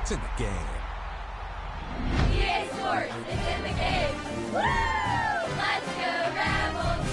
It's in the game. EA Sports, it's in the game. Woo! Let's go Rebels!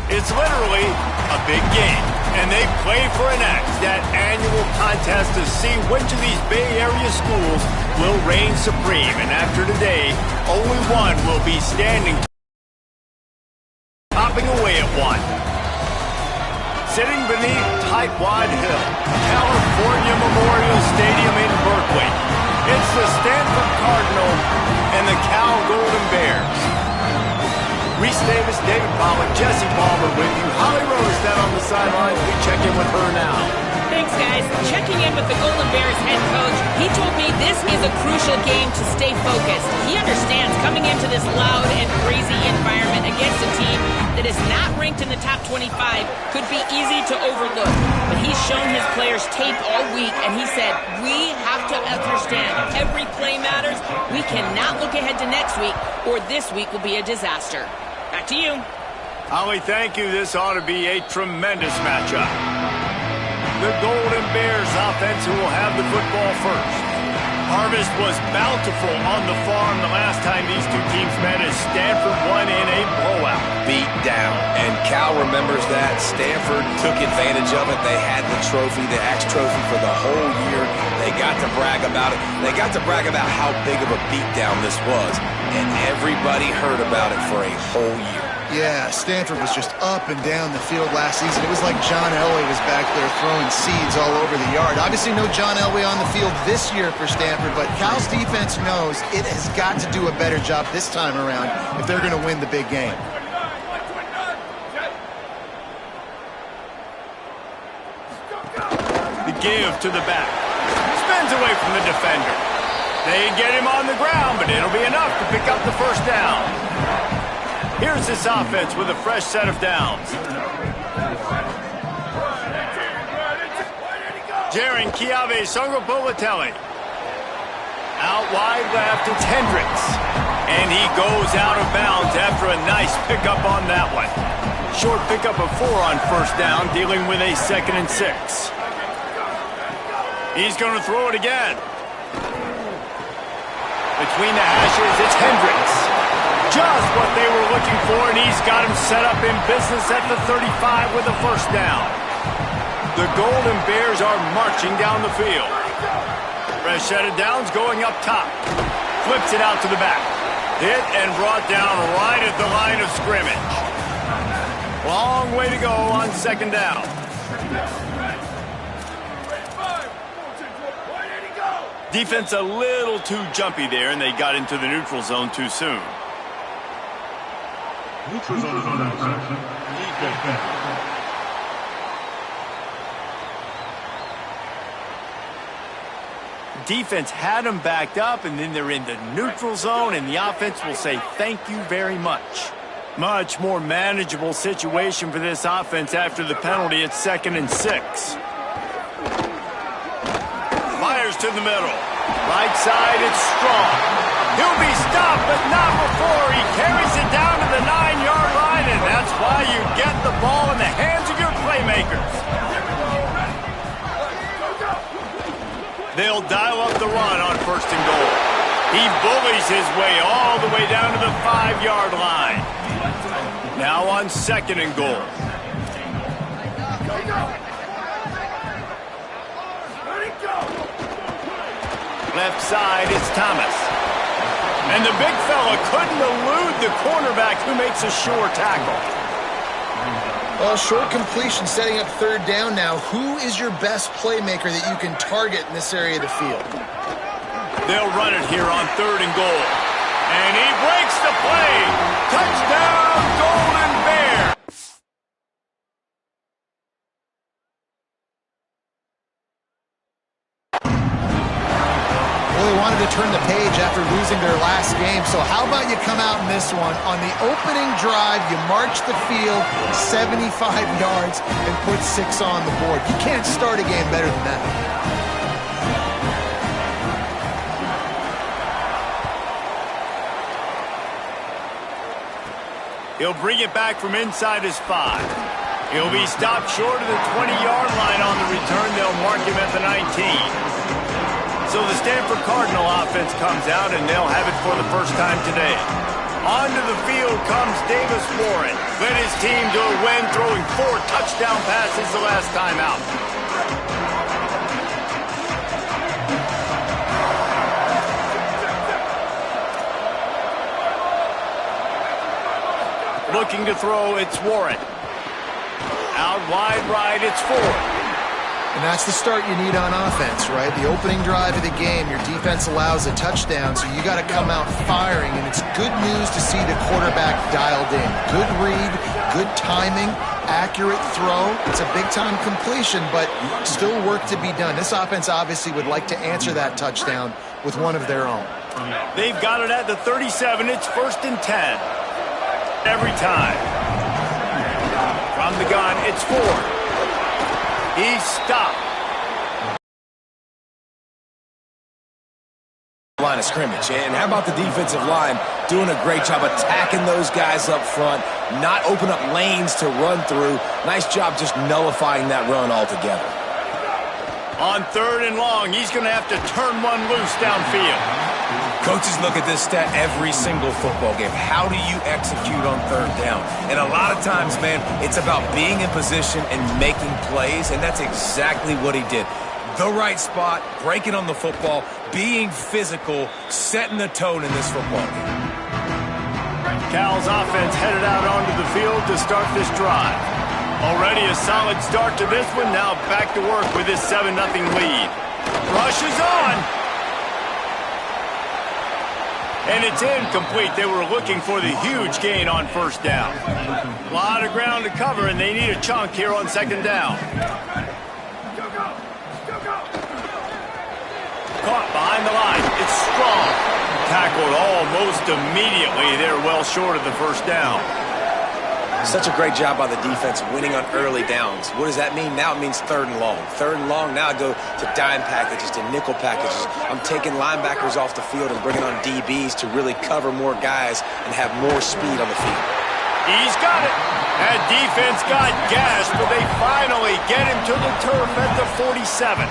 It's literally a big game, and they play for an X, that annual contest to see which of these Bay Area schools will reign supreme. And after today, only one will be standing, hopping away at one. Sitting beneath Tightwad Hill, California Memorial Stadium in Berkeley, it's the Stanford Cardinal and the Cal Golden Bears. Reese Davis, David Pollack, Jesse Palmer with you. Holly Rosestead on the sidelines. We check in with her now. Thanks, guys. Checking in with the Golden Bears head coach. He told me this is a crucial game to stay focused. He understands coming into this loud and crazy environment against a team that is not ranked in the top 25 could be easy to overlook. But he's shown his players tape all week, and he said, we have to understand every play matters. We cannot look ahead to next week, or this week will be a disaster. Back to you. Holly, thank you. This ought to be a tremendous matchup. The Golden Bears offense who will have the football first. Harvest was bountiful on the farm the last time these two teams met as Stanford won in a blowout. Beat down. And Cal remembers that. Stanford took advantage of it. They had the trophy, the Axe Trophy for the whole year. They got to brag about it. They got to brag about how big of a beatdown this was. And everybody heard about it for a whole year. Yeah, Stanford was just up and down the field last season. It was like John Elway was back there throwing seeds all over the yard. Obviously no John Elway on the field this year for Stanford, but Cal's defense knows it has got to do a better job this time around if they're going to win the big game. The give to the back. Spins away from the defender. They get him on the ground, but it'll be enough to pick up the first down. Here's this offense with a fresh set of downs. Jaron Chiave Songopolitelli. Out wide left, it's Hendricks. And he goes out of bounds after a nice pickup on that one. Short pickup of 4 on first down, dealing with a 2nd and 6. He's going to throw it again. Between the hashes, it's Hendricks. Just what they were looking for, and he's got him set up in business at the 35 with a first down. The Golden Bears are marching down the field. Fresh set of downs going up top. Flips it out to the back. Hit and brought down right at the line of scrimmage. Long way to go on 2nd down. Defense a little too jumpy there, and they got into the neutral zone too soon. defense had them backed up, and then they're in the neutral zone, and the offense will say thank you very much. Much more manageable situation for this offense after the penalty at 2nd and 6. Fires to the middle. Right side, it's Strong. He'll be stopped, but not before he carries it down to the 9-yard line, and that's why you get the ball in the hands of your playmakers. They'll dial up the run on 1st and goal. He bullies his way all the way down to the 5-yard line. Now on 2nd and goal. Left side, it's Thomas. And the big fella couldn't elude the cornerback who makes a sure tackle. Well, short completion setting up 3rd down now. Who is your best playmaker that you can target in this area of the field? They'll run it here on 3rd and goal. And he breaks the play. Touchdown, Golden Bear. Well, they wanted to turn the page after losing their last game, so how about you come out in this one? On the opening drive, you march the field 75 yards and put 6 on the board. You can't start a game better than that. He'll bring it back from inside his 5. He'll be stopped short of the 20-yard line on the return. They'll mark him at the 19. So the Stanford Cardinal offense comes out, and they'll have it for the first time today. Onto the field comes Davis Warren. Led his team to a win, throwing 4 touchdown passes the last time out. Looking to throw, it's Warren. Out wide right, it's Ford. And that's the start you need on offense, right? The opening drive of the game, your defense allows a touchdown, so you got to come out firing, and it's good news to see the quarterback dialed in. Good read, good timing, accurate throw. It's a big-time completion, but still work to be done. This offense obviously would like to answer that touchdown with one of their own. They've got it at the 37. It's 1st and 10. Every time. From the gun, it's Ford. He's stopped. Line of scrimmage. And how about the defensive line doing a great job attacking those guys up front, not open up lanes to run through. Nice job just nullifying that run altogether. On 3rd and long, he's going to have to turn one loose downfield. Coaches look at this stat every single football game. How do you execute on 3rd down? And a lot of times, man, it's about being in position and making plays, and that's exactly what he did. The right spot, breaking on the football, being physical, setting the tone in this football game. Cal's offense headed out onto the field to start this drive. Already a solid start to this one. Now back to work with this 7-0 lead. Rush is on. And it's incomplete. They were looking for the huge gain on 1st down. A lot of ground to cover, and they need a chunk here on 2nd down. Caught behind the line. It's Strong. Tackled almost immediately. They're well short of the 1st down. Such a great job by the defense winning on early downs. What does that mean? Now it means 3rd and long. 3rd and long, now I go to dime packages, to nickel packages. I'm taking linebackers off the field and bringing on DBs to really cover more guys and have more speed on the field. He's got it. That defense got gashed, but they finally get him to the turf at the 47.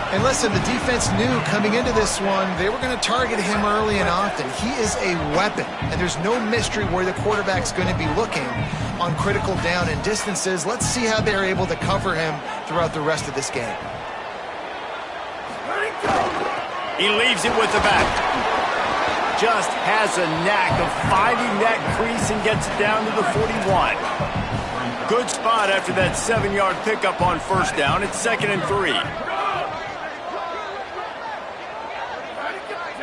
And listen, the defense knew coming into this one, they were going to target him early and often. He is a weapon, and there's no mystery where the quarterback's going to be looking on critical down and distances. Let's see how they're able to cover him throughout the rest of this game. He leaves it with the back. Just has a knack of finding that crease and gets it down to the 41. Good spot after that 7-yard pickup on 1st down. It's 2nd and 3.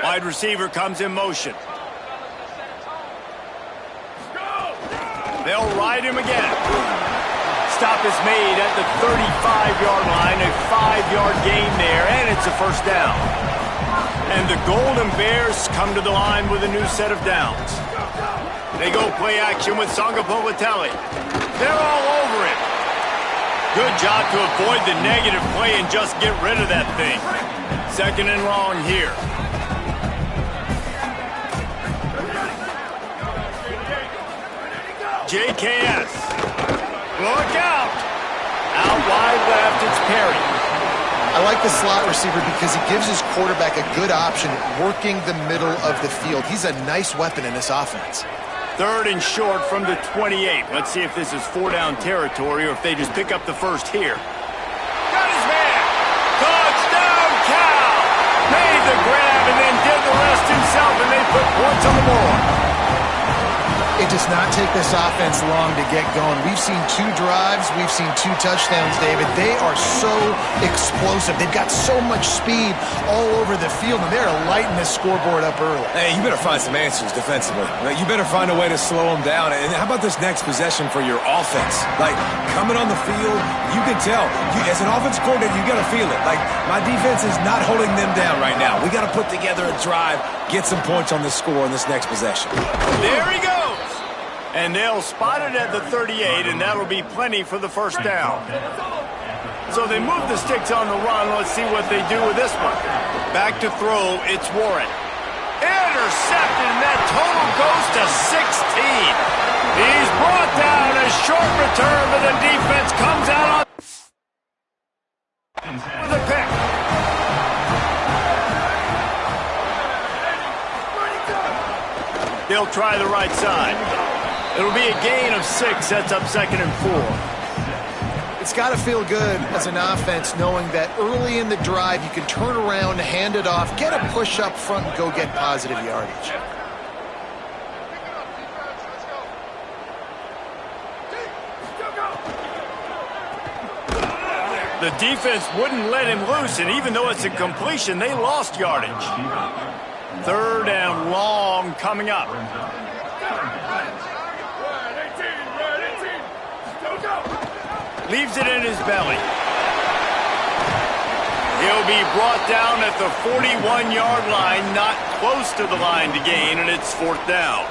Wide receiver comes in motion. They'll ride him again. stop is made at the 35-yard line, a 5-yard gain there, and it's a first down. And the Golden Bears come to the line with a new set of downs. They go play action with Sangapovatelli. They're all over it. Good job to avoid the negative play and just get rid of that thing. Second and long here. JKS. Look out. Out wide left, it's Perry. I like the slot receiver because he gives his quarterback a good option working the middle of the field. He's a nice weapon in this offense. Third and short from the 28. Let's see if this is 4-down territory or if they just pick up the first here. Got his man. Touchdown, Cal. Made the grab and then did the rest himself, and they put points on the board. It does not take this offense long to get going. We've seen 2 drives. We've seen 2 touchdowns, David. They are so explosive. They've got so much speed all over the field, and they're lighting this scoreboard up early. Hey, you better find some answers defensively. You better find a way to slow them down. And how about this next possession for your offense? Like, coming on the field, you can tell. As an offense coordinator, you got to feel it. Like, my defense is not holding them down right now. We got to put together a drive, get some points on the score in this next possession. There he goes. And they'll spot it at the 38, and that'll be plenty for the first down. So they move the sticks on the run. Let's see what they do with this one. Back to throw, it's Warren. Intercepted, and that total goes to 16. He's brought down, a short return, but the defense comes out on the pick. They'll try the right side. It'll be a gain of 6, sets up 2nd and 4. It's got to feel good as an offense knowing that early in the drive you can turn around, hand it off, get a push up front, and go get positive yardage. The defense wouldn't let him loose, and even though it's a completion, they lost yardage. 3rd and long coming up. Leaves it in his belly. He'll be brought down at the 41-yard line, not close to the line to gain, and it's 4th down.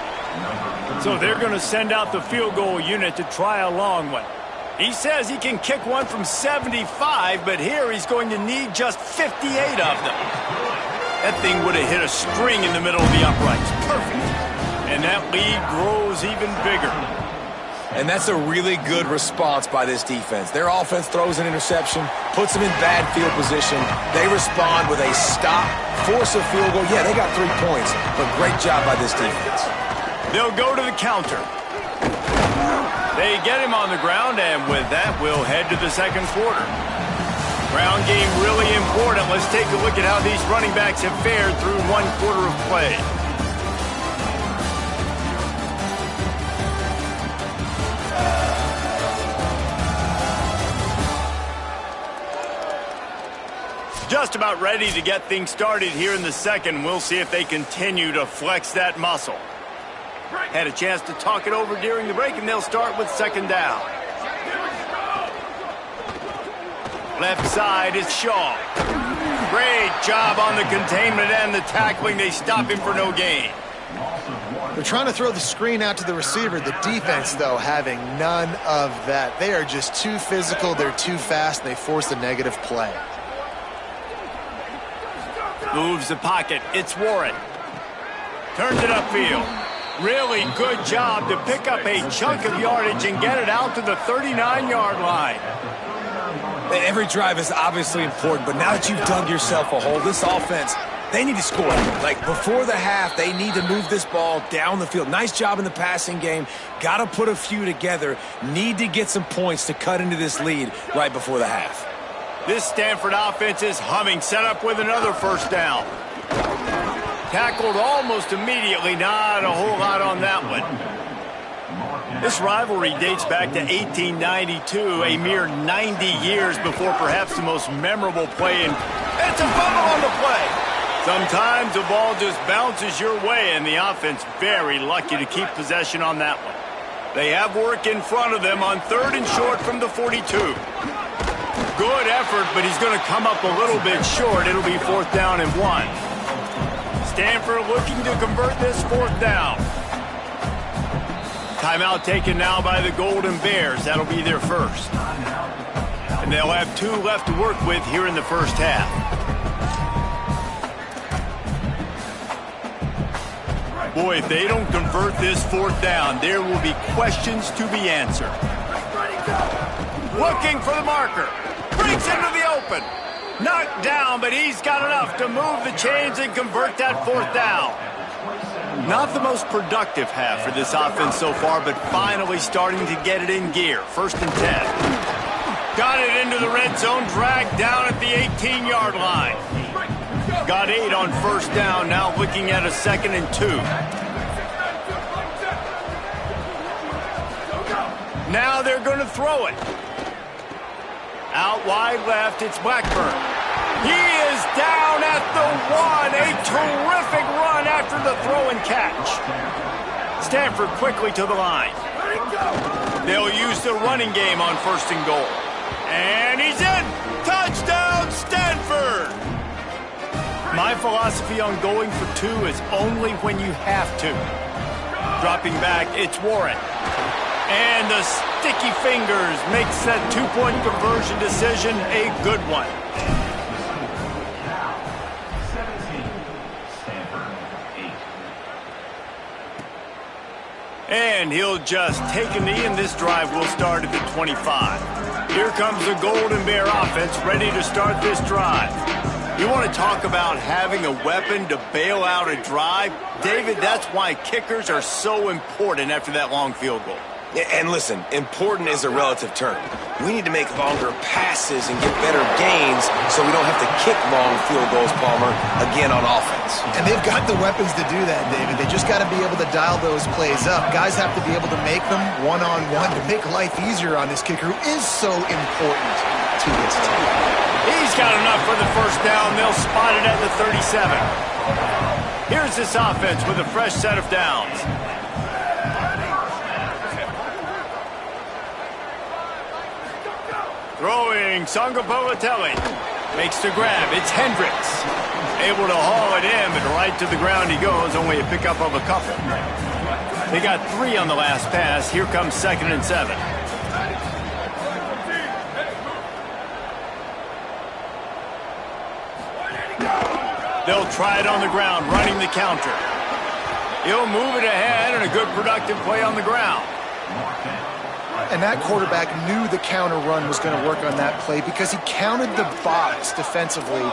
So they're going to send out the field goal unit to try a long one. He says he can kick one from 75, but here he's going to need just 58 of them. That thing would have hit a string in the middle of the uprights. Perfect. And that lead grows even bigger. And that's a really good response by this defense. Their offense throws an interception, puts them in bad field position. They respond with a stop, force a field goal. Yeah, they got 3 points, but great job by this defense. They'll go to the counter. They get him on the ground, and with that, we'll head to the 2nd quarter. Ground game really important. Let's take a look at how these running backs have fared through 1 quarter of play. Just about ready to get things started here in the 2nd. We'll see if they continue to flex that muscle. Had a chance to talk it over during the break, and they'll start with 2nd down. Left side is Shaw. Great job on the containment and the tackling. They stop him for no gain. They're trying to throw the screen out to the receiver. The defense, though, having none of that. They are just too physical. They're too fast. And they force a negative play. Moves the pocket. It's Warren. Turns it upfield. Really good job to pick up a chunk of yardage and get it out to the 39-yard line. Every drive is obviously important, but now that you've dug yourself a hole, this offense, they need to score. Like, before the half, they need to move this ball down the field. Nice job in the passing game. Got to put a few together. Need to get some points to cut into this lead right before the half. This Stanford offense is humming. Set up with another first down. Tackled almost immediately. Not a whole lot on that one. This rivalry dates back to 1892, a mere 90 years before perhaps the most memorable play. And it's a fumble on the play. Sometimes the ball just bounces your way, and the offense very lucky to keep possession on that one. They have work in front of them on 3rd and short from the 42. Good effort, but he's going to come up a little bit short. It'll be 4th down and 1. Stanford looking to convert this 4th down. Timeout taken now by the Golden Bears. That'll be their first. And they'll have 2 left to work with here in the first half. Boy, if they don't convert this 4th down, there will be questions to be answered. Looking for the marker. Breaks into the open. Knocked down, but he's got enough to move the chains and convert that 4th down. Not the most productive half for this offense so far, but finally starting to get it in gear. 1st and 10. Got it into the red zone, dragged down at the 18-yard line. Got 8 on 1st down, now looking at a 2nd and 2. Now they're going to throw it. Out wide left, it's Blackburn. He is down at the 1. A terrific run after the throw and catch. Stanford quickly to the line. They'll use the running game on 1st and goal. And he's in. Touchdown, Stanford! My philosophy on going for 2 is only when you have to. Dropping back, it's Warren. And the sticky fingers makes that 2-point conversion decision a good one. And he'll just take a knee, and this drive will start at the 25. Here comes the Golden Bear offense ready to start this drive. You want to talk about having a weapon to bail out a drive? David, that's why kickers are so important after that long field goal. And listen, important is a relative term. We need to make longer passes and get better gains so we don't have to kick long field goals, Palmer, again on offense. And they've got the weapons to do that, David. They just got to be able to dial those plays up. Guys have to be able to make them one-on-one to make life easier on this kicker who is so important to his team. He's got enough for the 1st down. They'll spot it at the 37. Here's this offense with a fresh set of downs. Throwing, Sangapolatelli makes the grab. It's Hendricks. Able to haul it in, but right to the ground he goes. Only a pickup of a couple. They got 3 on the last pass. Here comes 2nd and 7. They'll try it on the ground, running the counter. He'll move it ahead, and a good productive play on the ground. And that quarterback knew the counter run was going to work on that play because he counted the box defensively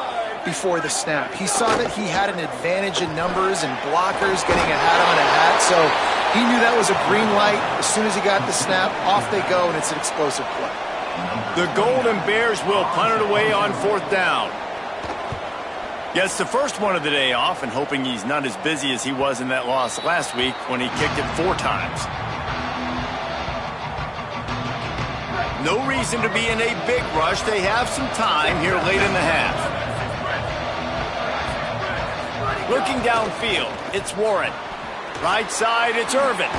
before the snap. He saw that he had an advantage in numbers and blockers getting a hat on a hat, so he knew that was a green light. As soon as he got the snap, off they go, and it's an explosive play. The Golden Bears will punt it away on 4th down. Gets the first one of the day off and hoping he's not as busy as he was in that loss last week when he kicked it 4 times. No reason to be in a big rush. They have some time here late in the half. Looking downfield, it's Warren. Right side, it's Irvin.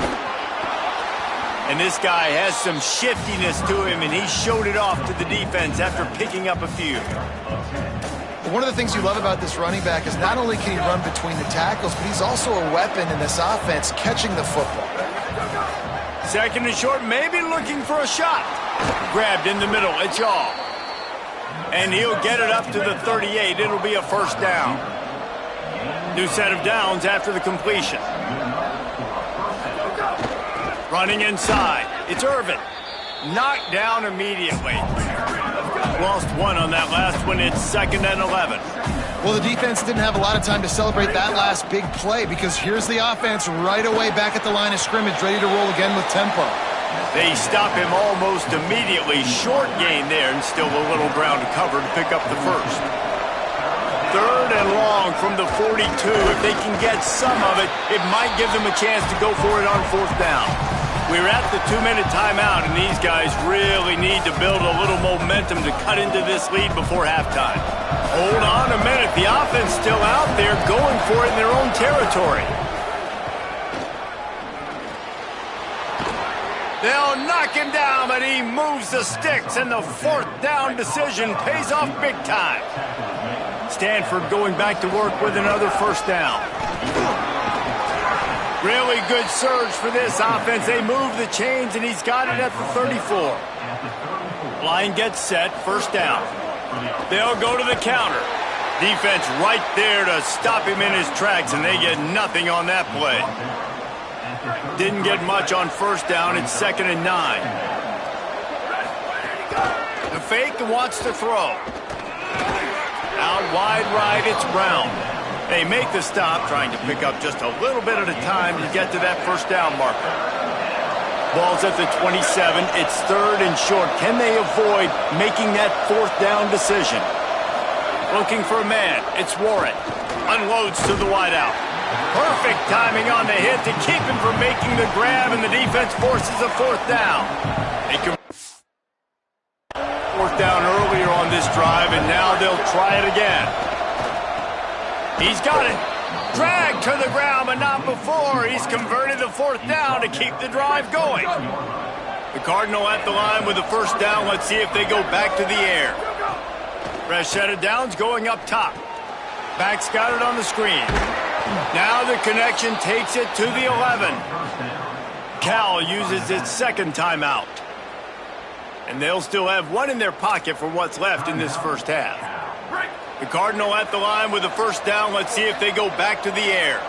And this guy has some shiftiness to him, and he showed it off to the defense after picking up a few. One of the things you love about this running back is not only can he run between the tackles, but he's also a weapon in this offense catching the football. 2nd and short, maybe looking for a shot. Grabbed in the middle, it's Yaw. And he'll get it up to the 38. It'll be a 1st down. New set of downs after the completion. Running inside, it's Irvin. Knocked down immediately. Lost 1 on that last one. It's 2nd and 11. Well, the defense didn't have a lot of time to celebrate that last big play because here's the offense right away back at the line of scrimmage, ready to roll again with tempo. They stop him almost immediately. Short gain there, and still a little ground to cover to pick up the first. 3rd and long from the 42. If they can get some of it, it might give them a chance to go for it on 4th down. We're at the 2-minute timeout, and these guys really need to build a little momentum to cut into this lead before halftime. Hold on a minute. The offense still out there going for it in their own territory. They'll knock him down, but he moves the sticks, and the 4th down decision pays off big time. Stanford going back to work with another 1st down. Really good surge for this offense. They move the chains, and he's got it at the 34. Line gets set, 1st down. They'll go to the counter. Defense right there to stop him in his tracks, and they get nothing on that play. Didn't get much on 1st down. It's 2nd and 9. The fake wants to throw. Out wide right, it's Brown. They make the stop, trying to pick up just a little bit at a time to get to that 1st down marker. Ball's at the 27. It's 3rd and short. Can they avoid making that 4th down decision? Looking for a man. It's Warren. Unloads to the wideout. Perfect timing on the hit to keep him from making the grab, and the defense forces a 4th down. They can 4th down earlier on this drive, and now they'll try it again. He's got it. Dragged to the ground, but not before. He's converted the 4th down to keep the drive going. The Cardinal at the line with the 1st down. Let's see if they go back to the air. Fresh set of downs going up top. Back's got it on the screen. Now the connection takes it to the 11. Cal uses its 2nd timeout. And they'll still have one in their pocket for what's left in this 1st half. The Cardinal at the line with the 1st down. Let's see if they go back to the air.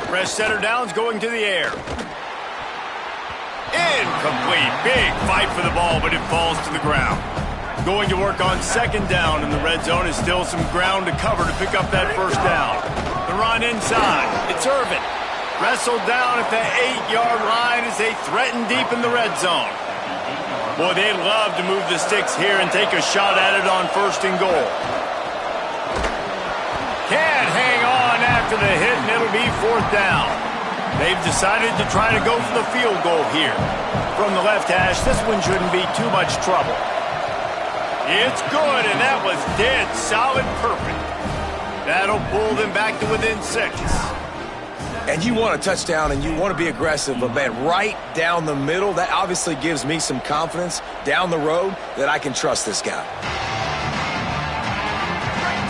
Fresh setter downs going to the air. Incomplete. Big fight for the ball, but it falls to the ground. Going to work on 2nd down, and the red zone is still some ground to cover to pick up that 1st down. The run inside. It's Irvin. Wrestled down at the 8-yard line as they threaten deep in the red zone. Boy, they'd love to move the sticks here and take a shot at it on 1st and goal. Can't hang on after the hit, and it'll be 4th down. They've decided to try to go for the field goal here. From the left hash, this one shouldn't be too much trouble. It's good, and that was dead solid perfect. That'll pull them back to within 6. And you want a touchdown, and you want to be aggressive, but, man, right down the middle, that obviously gives me some confidence down the road that I can trust this guy.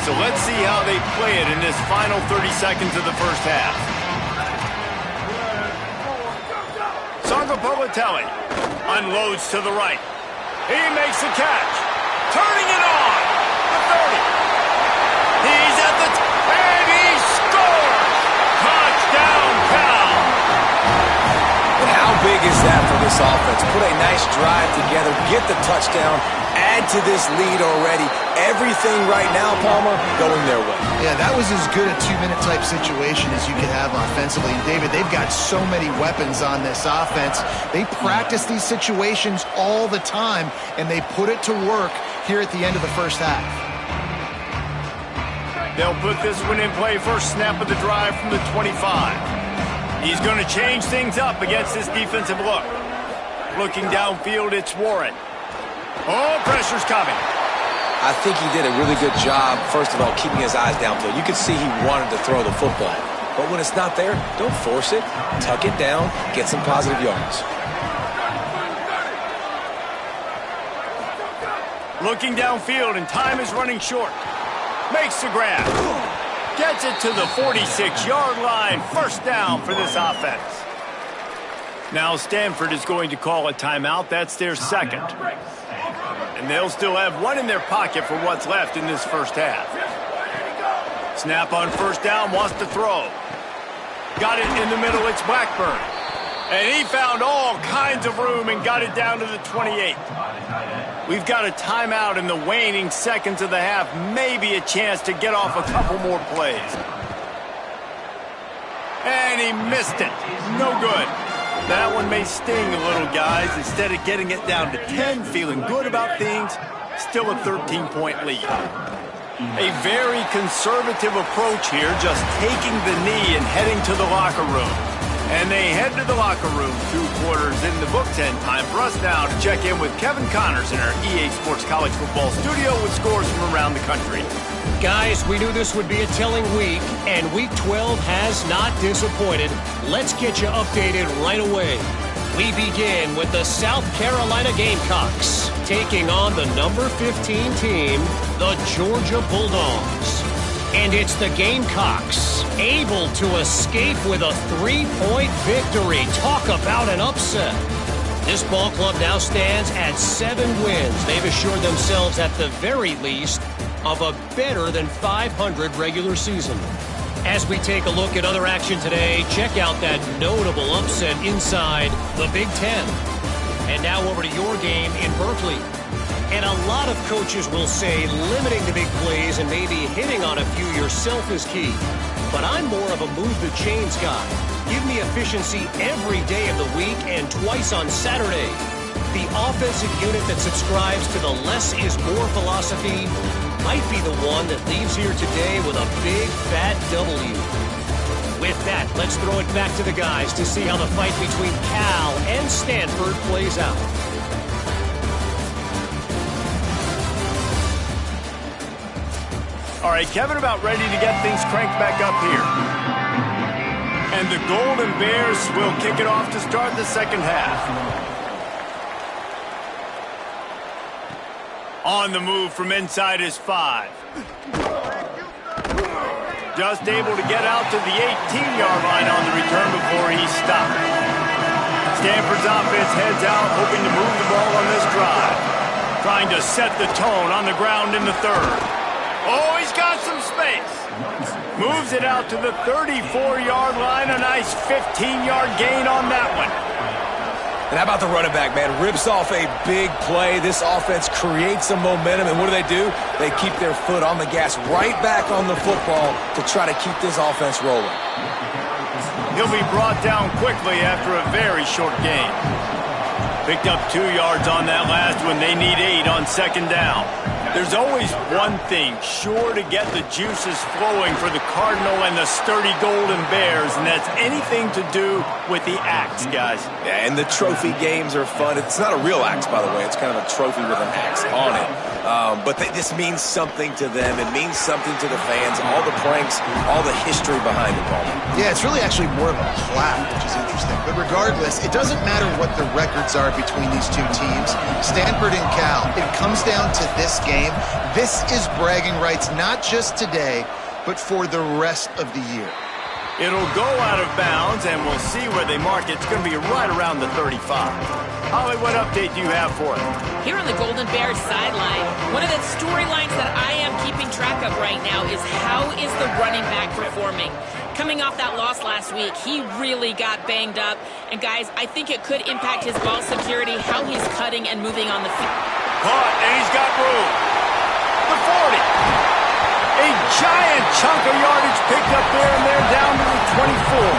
So let's see how they play it in this final 30 seconds of the 1st half. Sangapovatelli unloads to the right. He makes the catch. Turning it on. The 30. He's at the and he scores. Touchdown, Cal. And how big is that for this offense? Put a nice drive together, get the touchdown, add to this lead already. Everything right now, Palmer, going their way. Yeah, that was as good a 2-minute type situation as you could have offensively. And David, they've got so many weapons on this offense. They practice these situations all the time, and they put it to work here at the end of the 1st half. They'll put this one in play. First snap of the drive from the 25. He's going to change things up against this defensive look. Looking downfield, it's Warren. Oh, pressure's coming. I think he did a really good job, first of all, keeping his eyes downfield. You could see he wanted to throw the football. But when it's not there, don't force it. Tuck it down, get some positive yards. Looking downfield, and time is running short. Makes the grab. Gets it to the 46-yard line. 1st down for this offense. Now Stanford is going to call a timeout. That's their 2nd. And they'll still have one in their pocket for what's left in this 1st half. Snap on 1st down, wants to throw. Got it in the middle, it's Blackburn. And he found all kinds of room and got it down to the 28. We've got a timeout in the waning seconds of the half. Maybe a chance to get off a couple more plays. And he missed it. No good. That one may sting a little, guys. Instead of getting it down to 10, feeling good about things, still a 13-point lead. A very conservative approach here, just taking the knee and heading to the locker room. And they head to the locker room, 2 quarters in the books, and time for us now to check in with Kevin Connors in our EA Sports College Football studio with scores from around the country. Guys, we knew this would be a telling week, and Week 12 has not disappointed. Let's get you updated right away. We begin with the South Carolina Gamecocks taking on the number 15 team, the Georgia Bulldogs. And it's the Gamecocks able to escape with a 3-point victory. Talk about an upset. This ball club now stands at 7 wins. They've assured themselves at the very least of a better than 500 regular season. As we take a look at other action today, check out that notable upset inside the Big Ten. And now over to your game in Berkeley. And a lot of coaches will say limiting the big plays and maybe hitting on a few yourself is key. But I'm more of a move the chains guy. Give me efficiency every day of the week and twice on Saturday. The offensive unit that subscribes to the less is more philosophy might be the one that leaves here today with a big fat W. With that, let's throw it back to the guys to see how the fight between Cal and Stanford plays out. All right, Kevin, about ready to get things cranked back up here. And the Golden Bears will kick it off to start the second half. On the move from inside his 5. Just able to get out to the 18-yard line on the return before he stopped. Stanford's offense heads out, hoping to move the ball on this drive. Trying to set the tone on the ground in the 3rd. Oh, he's got some space. Moves it out to the 34-yard line. A nice 15-yard gain on that one. And how about the running back, man? Rips off a big play. This offense creates some momentum, and what do? They keep their foot on the gas, right back on the football to try to keep this offense rolling. He'll be brought down quickly after a very short gain. Picked up 2 yards on that last one. They need 8 on second down. There's always one thing sure to get the juices flowing for the Cardinal and the sturdy Golden Bears, and that's anything to do with the axe, guys. Yeah, and the trophy games are fun. It's not a real axe, by the way. It's kind of a trophy with an axe on it. But this means something to them. It means something to the fans. All the pranks, all the history behind it, Paul. Yeah, it's really actually more of a plaque, which is interesting. But regardless, it doesn't matter what the records are between these two teams. Stanford and Cal, it comes down to this game. This is bragging rights, not just today, but for the rest of the year. It'll go out of bounds, and we'll see where they mark it. It's going to be right around the 35. Holly, what update do you have for us? Here on the Golden Bears sideline, one of the storylines that I am keeping track of right now is how is the running back performing? Coming off that loss last week, he really got banged up. And guys, I think it could impact his ball security, how he's cutting and moving on the field. Caught, and he's got room. The 40. A giant chunk of yardage picked up there, and they're down to the 24.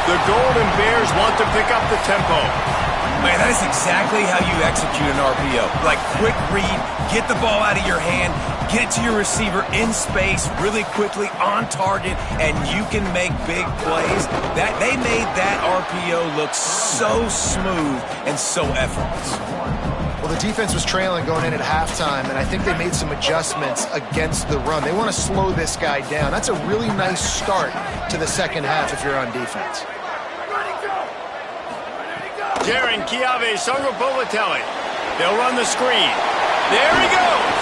The Golden Bears want to pick up the tempo. Man, that is exactly how you execute an RPO. Like, quick read, get the ball out of your hand, get it to your receiver in space really quickly on target, and you can make big plays. They made that RPO look so smooth and so effortless. Well, the defense was trailing going in at halftime, and I think they made some adjustments against the run. They want to slow this guy down. That's a really nice start to the second half if you're on defense. Jaron Chiave Songopolitelli. They'll run the screen. There he goes.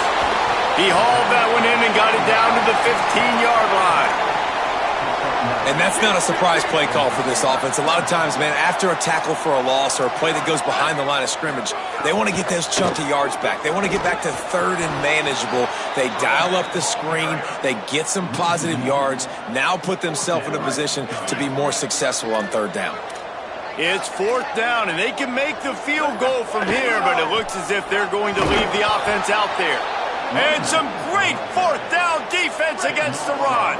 He hauled that one in and got it down to the 15-yard line. And that's not a surprise play call for this offense. A lot of times, man, after a tackle for a loss or a play that goes behind the line of scrimmage, they want to get those chunky yards back. They want to get back to 3rd and manageable. They dial up the screen. They get some positive yards. Now put themselves in a position to be more successful on 3rd down. It's 4th down, and they can make the field goal from here, but it looks as if they're going to leave the offense out there. And some great 4th down defense against the run.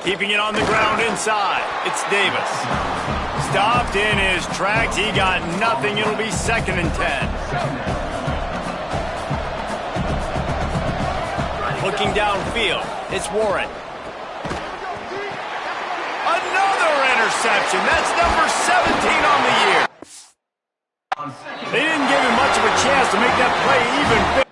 Keeping it on the ground inside. It's Davis. Stopped in his tracks. He got nothing. It'll be 2nd and 10. Looking downfield, it's Warren. Another interception. That's number 17 on the year. They didn't give him much of a chance to make that play even bigger.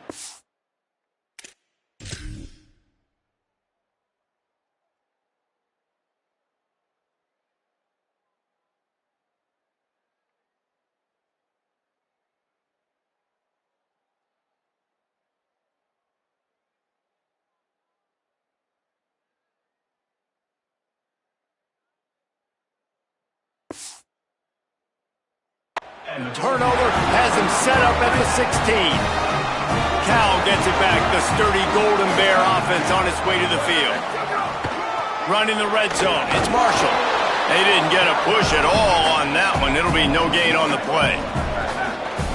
Turnover has him set up at the 16. Cal gets it back. The sturdy Golden Bear offense on its way to the field. Running the red zone. It's Marshall. They didn't get a push at all on that one. It'll be no gain on the play.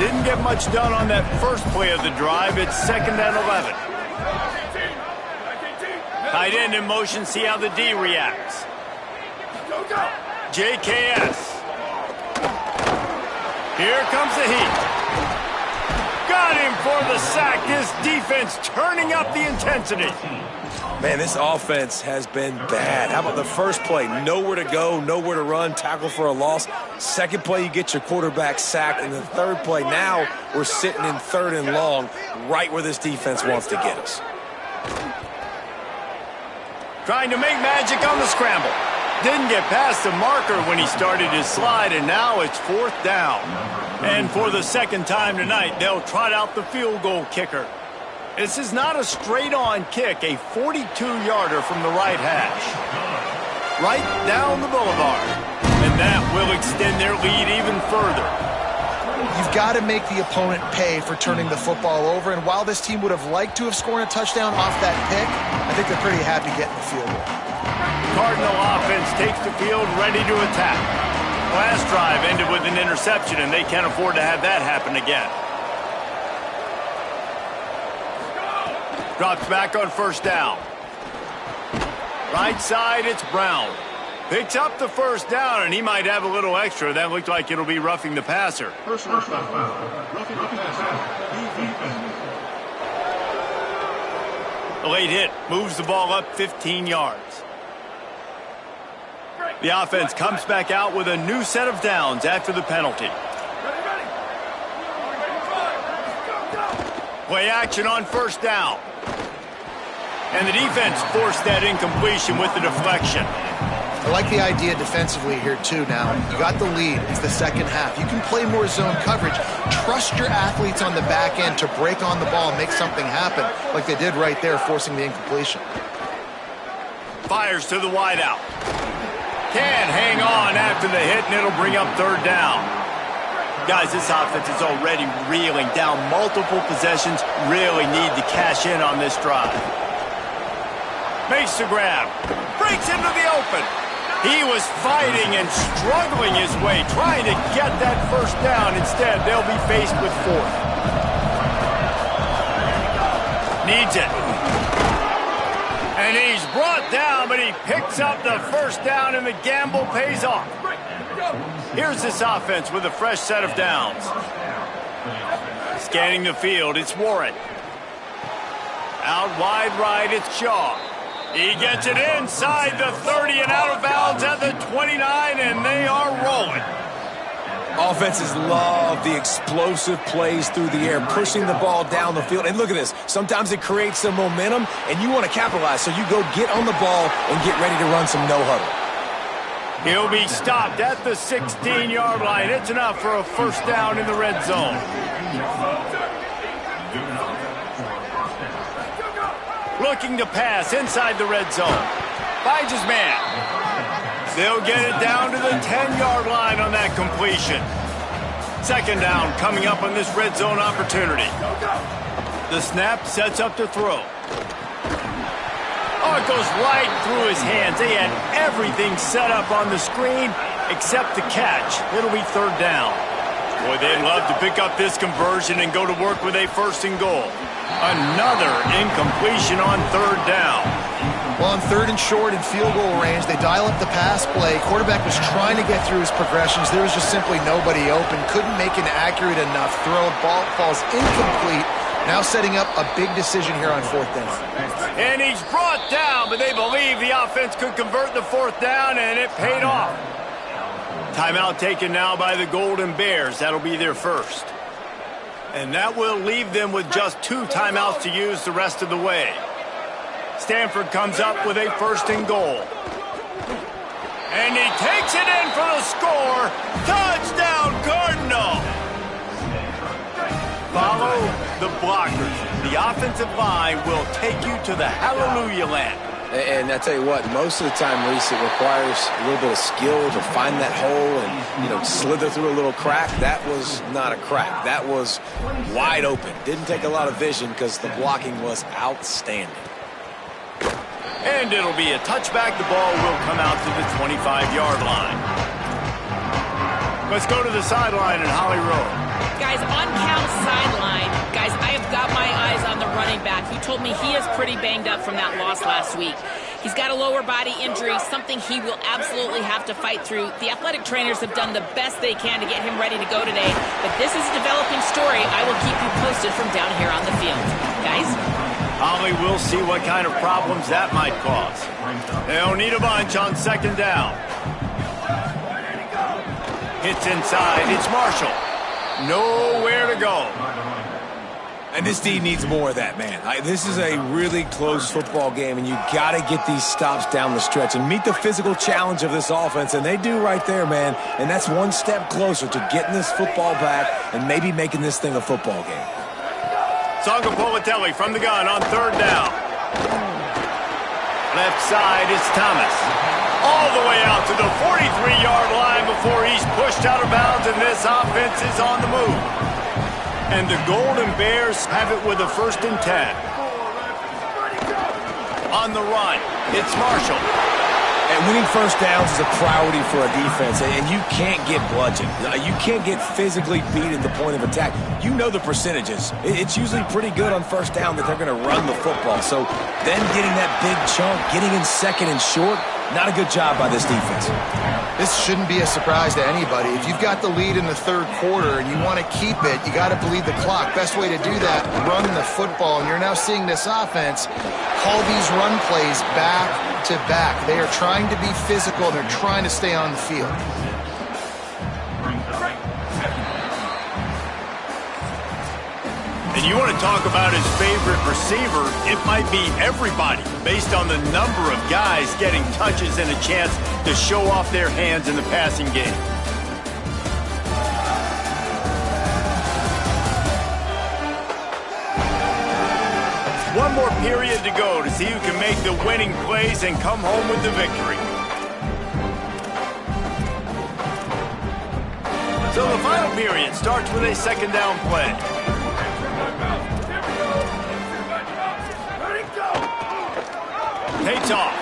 Didn't get much done on that first play of the drive. It's 2nd and 11. Tight end in motion. See how the D reacts. JKS. Here comes the heat. Got him for the sack. This defense turning up the intensity. Man, this offense has been bad. How about the first play? Nowhere to go, nowhere to run, tackle for a loss. Second play, you get your quarterback sacked. And the third play, now we're sitting in 3rd and long, right where this defense wants to get us. Trying to make magic on the scramble. Didn't get past the marker when he started his slide, and now it's 4th down. And for the 2nd time tonight, they'll trot out the field goal kicker. This is not a straight-on kick, a 42-yarder from the right hash. Right down the boulevard. And that will extend their lead even further. You've got to make the opponent pay for turning the football over, and while this team would have liked to have scored a touchdown off that pick, I think they're pretty happy getting the field goal. Cardinal offense takes the field, ready to attack. Last drive ended with an interception, and they can't afford to have that happen again. Drops back on 1st down. Right side, it's Brown. Picks up the 1st down, and he might have a little extra. That looked like it'll be roughing the passer. The late hit moves the ball up 15 yards. The offense comes back out with a new set of downs after the penalty. Play action on 1st down. And the defense forced that incompletion with the deflection. I like the idea defensively here, too, now. You got the lead. It's the 2nd half. You can play more zone coverage. Trust your athletes on the back end to break on the ball and make something happen, like they did right there, forcing the incompletion. Fires to the wideout. Can hang on after the hit, and it'll bring up 3rd down. Guys, this offense is already reeling down multiple possessions. Really need to cash in on this drive. Makes the grab. Breaks into the open. He was fighting and struggling his way, trying to get that 1st down. Instead, they'll be faced with 4th. Needs it. And he's brought down, but he picks up the 1st down, and the gamble pays off. Here's this offense with a fresh set of downs. Scanning the field, it's Warren. Out wide right, it's Shaw. He gets it inside the 30 and out of bounds at the 29, and they are rolling. Offenses love the explosive plays through the air, pushing the ball down the field. And look at this. Sometimes it creates some momentum, and you want to capitalize. So you go get on the ball and get ready to run some no-huddle. He'll be stopped at the 16-yard line. It's enough for a 1st down in the red zone. Looking to pass inside the red zone. Finds his man. They'll get it down to the 10-yard line on that completion. 2nd down coming up on this red zone opportunity. The snap sets up to throw. Oh, it goes right through his hands. They had everything set up on the screen except the catch. It'll be 3rd down. Boy, they'd love to pick up this conversion and go to work with a 1st and goal. Another incompletion on 3rd down. Well, on 3rd and short in field goal range, they dial up the pass play. Quarterback was trying to get through his progressions. There was just simply nobody open. Couldn't make an accurate enough throw. Ball falls incomplete Now setting up a big decision here on 4th down. And he's brought down, but they believe the offense could convert the 4th down, and it paid off. Timeout taken now by the Golden Bears. That'll be their first. And that will leave them with just 2 timeouts to use the rest of the way. Stanford comes up with a 1st and goal. And he takes it in for the score. Touchdown, Cardinal! Follow the blockers. The offensive line will take you to the hallelujah land. And I tell you what, most of the time, Reese, it requires a little bit of skill to find that hole and, slither through a little crack. That was not a crack. That was wide open. Didn't take a lot of vision because the blocking was outstanding. And it'll be a touchback. The ball will come out to the 25-yard line. Let's go to the sideline in Holly Rowe. Guys, on Cal's sideline, guys, I have got my eyes on the running back. He told me he is pretty banged up from that loss last week. He's got a lower body injury, something he will absolutely have to fight through. The athletic trainers have done the best they can to get him ready to go today, but this is a developing story. I will keep you posted from down here on the field. Guys? Holly will see what kind of problems that might cause. They'll need a bunch on 2nd down. Hits inside. It's Marshall. Nowhere to go. And this D needs more of that, man. This is a really close football game, and you got to get these stops down the stretch and meet the physical challenge of this offense, and they do right there, man. And that's one step closer to getting this football back and maybe making this thing a football game. Sangapolitelli from the gun on 3rd down. Left side is Thomas. All the way out to the 43-yard line before he's pushed out of bounds, and this offense is on the move. And the Golden Bears have it with a 1st and 10. On the run, it's Marshall. And winning 1st downs is a priority for a defense, and you can't get bludgeoned. You can't get physically beat at the point of attack. You know the percentages. It's usually pretty good on 1st down that they're going to run the football. So then getting that big chunk, getting in 2nd and short, not a good job by this defense. This shouldn't be a surprise to anybody. If you've got the lead in the 3rd quarter and you want to keep it, you got to bleed the clock. Best way to do that, run the football. And you're now seeing this offense call these run plays back to back. They are trying to be physical, and they're trying to stay on the field. And you want to talk about his favorite receiver, it might be everybody, based on the number of guys getting touches and a chance to show off their hands in the passing game. One more period to go to see who can make the winning plays and come home with the victory. So the final period starts with a 2nd down play. Takes off.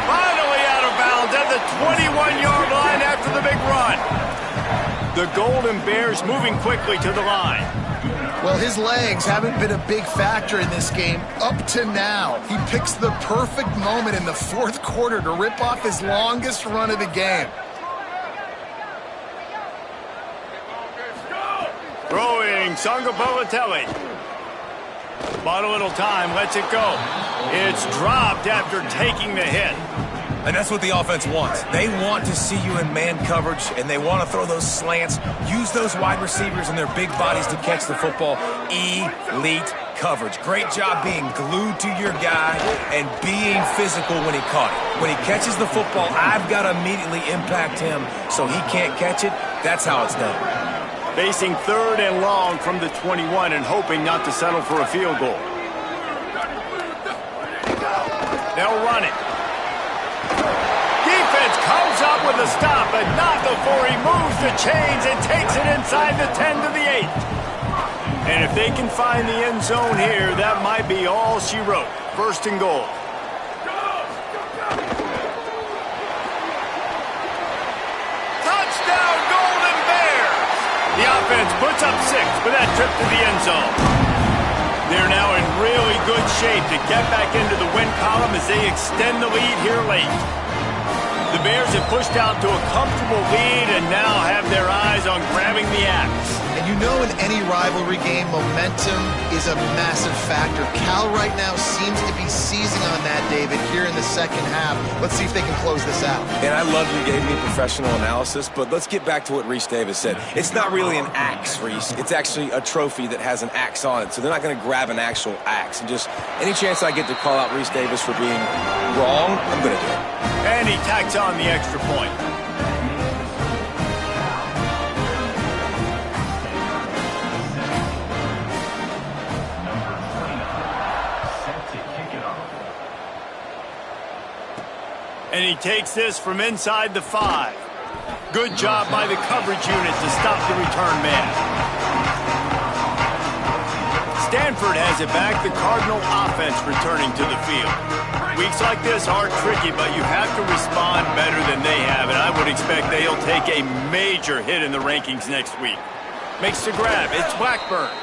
Finally out of bounds at the 21-yard line after the big run. The Golden Bears moving quickly to the line. Well, his legs haven't been a big factor in this game up to now. He picks the perfect moment in the 4th quarter to rip off his longest run of the game. Throwing Sangapolitelli. Bought a little time, lets it go. It's dropped after taking the hit. And that's what the offense wants. They want to see you in man coverage, and they want to throw those slants, use those wide receivers and their big bodies to catch the football. Elite coverage. Great job being glued to your guy and being physical when he caught it. When he catches the football, I've got to immediately impact him so he can't catch it. That's how it's done. Facing 3rd and long from the 21 and hoping not to settle for a field goal. They'll run it. Defense comes up with a stop, but not before he moves the chains and takes it inside the 10 to the 8. And if they can find the end zone here, that might be all she wrote. 1st and goal. Touchdown, Golden Bears! The offense puts up 6 for that trip to the end zone. They're now in really good shape to get back into the win column as they extend the lead here late. The Bears have pushed out to a comfortable lead and now have their eyes on grabbing the axe. And You know, in any rivalry game, momentum is a massive factor. Cal right now seems to be seizing on that, David, here in the second half. Let's see if they can close this out. And I love you gave me professional analysis, but let's get back to what Reese Davis said. It's not really an axe, Reese. It's actually a trophy that has an axe on it. So they're not going to grab an actual axe. And just any chance I get to call out Reese Davis for being wrong, I'm going to do it. And he tacks on the extra point. And he takes this from inside the 5. Good job by the coverage unit to stop the return man. Stanford has it back, the Cardinal offense returning to the field. Weeks like this are tricky, but you have to respond better than they have, and I would expect they'll take a major hit in the rankings next week. Makes the grab. It's Blackburn.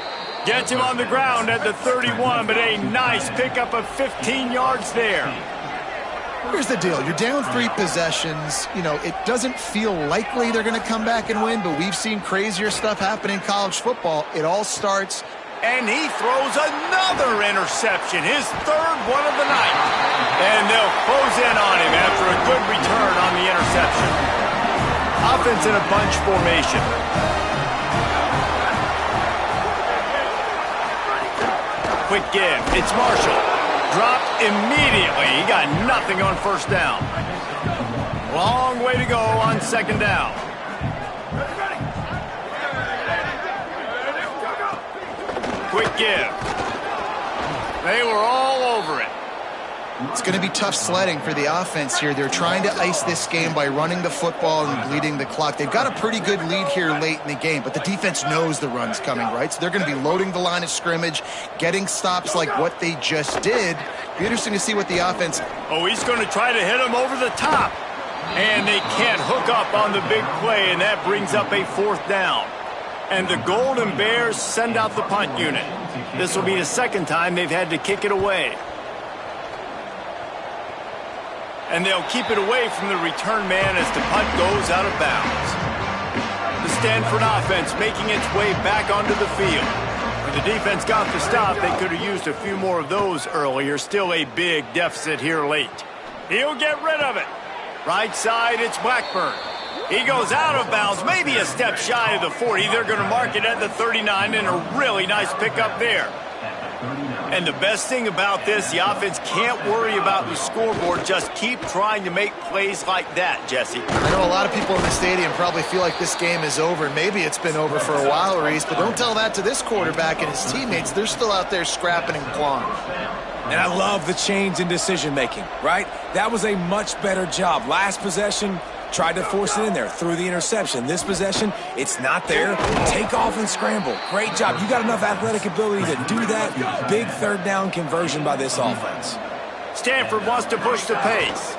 Gets him on the ground at the 31, but a nice pickup of 15 yards there. Here's the deal. You're down 3 possessions. You know, it doesn't feel likely they're going to come back and win, but we've seen crazier stuff happen in college football. It all starts. And he throws another interception, his 3rd one of the night. And they'll close in on him after a good return on the interception. Offense in a bunch formation. Quick give. It's Marshall. Dropped immediately. He got nothing on first down. Long way to go on second down. Quick give. They were all over it. It's going to be tough sledding for the offense here. They're trying to ice this game by running the football and bleeding the clock. They've got a pretty good lead here late in the game, but the defense knows the run's coming, right? So they're going to be loading the line of scrimmage, getting stops like what they just did. Be interesting to see what the offense... Oh, he's going to try to hit him over the top. And they can't hook up on the big play, and that brings up a 4th down. And the Golden Bears send out the punt unit. This will be the 2nd time they've had to kick it away. And they'll keep it away from the return man as the punt goes out of bounds. The Stanford offense making its way back onto the field. When the defense got the stop, they could have used a few more of those earlier. Still a big deficit here late. He'll get rid of it. Right side, it's Blackburn. He goes out of bounds, maybe a step shy of the 40. They're going to mark it at the 39, and a really nice pickup there. And the best thing about this, the offense can't worry about the scoreboard. Just keep trying to make plays like that, Jesse. I know a lot of people in the stadium probably feel like this game is over. Maybe it's been over for a while, Reese, but don't tell that to this quarterback and his teammates. They're still out there scrapping and clawing. And I love the change in decision-making, right? That was a much better job. Last possession, tried to force it in there, threw the interception. This possession, it's not there. Take off and scramble. Great job. You got enough athletic ability to do that. Big 3rd down conversion by this offense. Stanford wants to push the pace.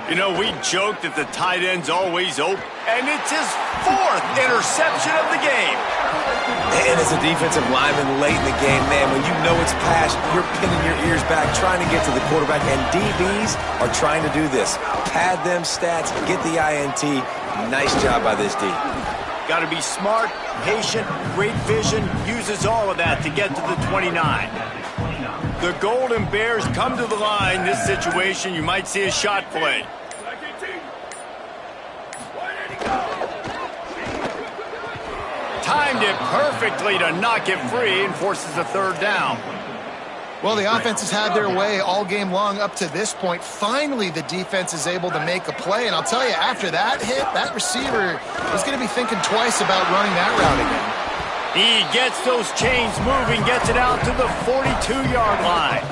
You know, we joke that the tight end's always open, and it's his 4th interception of the game. And as a defensive lineman late in the game, man, when you know it's past, you're pinning your ears back, trying to get to the quarterback, and DBs are trying to do this. Pad them stats, get the INT. Nice job by this D. Got to be smart, patient, great vision, uses all of that to get to the 29. The Golden Bears come to the line. This situation, you might see a shot play. Timed it perfectly to knock it free and forces a 3rd down. Well, the offense has had their way all game long up to this point. Finally, the defense is able to make a play. And I'll tell you, after that hit, that receiver is going to be thinking twice about running that route again. He gets those chains moving, gets it out to the 42-yard line.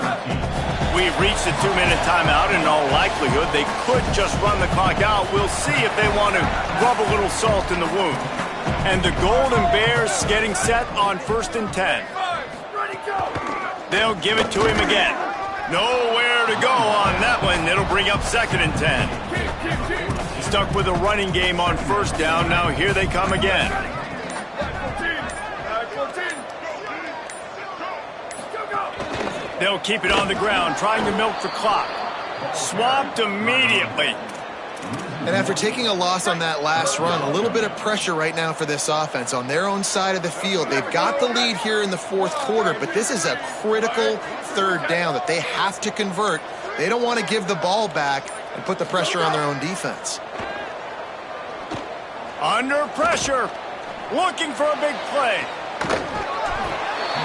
We've reached the 2-minute timeout, and in all likelihood, they could just run the clock out. We'll see if they want to rub a little salt in the wound. And the Golden Bears getting set on 1st and 10. They'll give it to him again. Nowhere to go on that one. It'll bring up 2nd and 10. Stuck with a running game on 1st down. Now here they come again. They'll keep it on the ground, trying to milk the clock. Swamped immediately. And after taking a loss on that last run, a little bit of pressure right now for this offense on their own side of the field. They've got the lead here in the fourth quarter, but this is a critical third down that they have to convert. They don't want to give the ball back and put the pressure on their own defense. Under pressure, looking for a big play.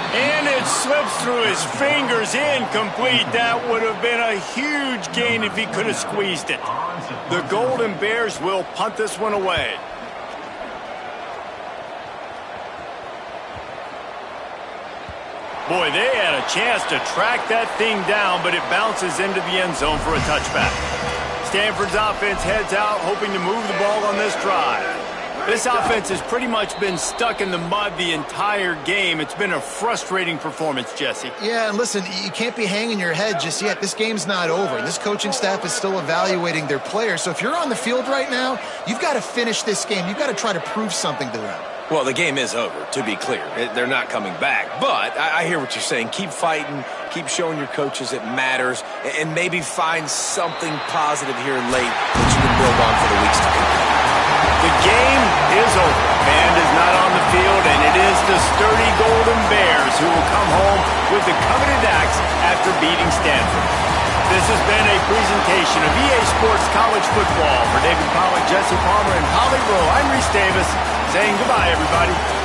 And it slips through his fingers, incomplete. That would have been a huge gain if he could have squeezed it. The Golden Bears will punt this one away. Boy, they had a chance to track that thing down, but it bounces into the end zone for a touchback. Stanford's offense heads out, hoping to move the ball on this drive. This offense has pretty much been stuck in the mud the entire game. It's been a frustrating performance, Jesse. Yeah, and listen, you can't be hanging your head just yet. This game's not over. This coaching staff is still evaluating their players. So if you're on the field right now, you've got to finish this game. You've got to try to prove something to them. Well, the game is over, to be clear. They're not coming back. But I hear what you're saying. Keep fighting. Keep showing your coaches it matters. And maybe find something positive here late that you can build on for the weeks to come. The game is over. Band is not on the field, and it is the sturdy Golden Bears who will come home with the coveted axe after beating Stanford. This has been a presentation of EA Sports College Football. For David Pollack, Jesse Palmer, and Holly Rowe, I'm Reese Davis saying goodbye, everybody.